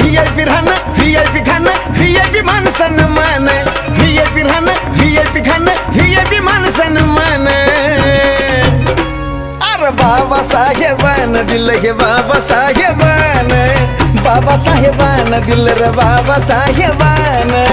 VIP राहणं VIP खाणं VIP मान सन्मान VIP राहणं VIP खाणं VIP मान सन्मान अरे बाबासाहेबानं दिलं हे बाबासाहेबानं दिलं रे बाबासाहेबानं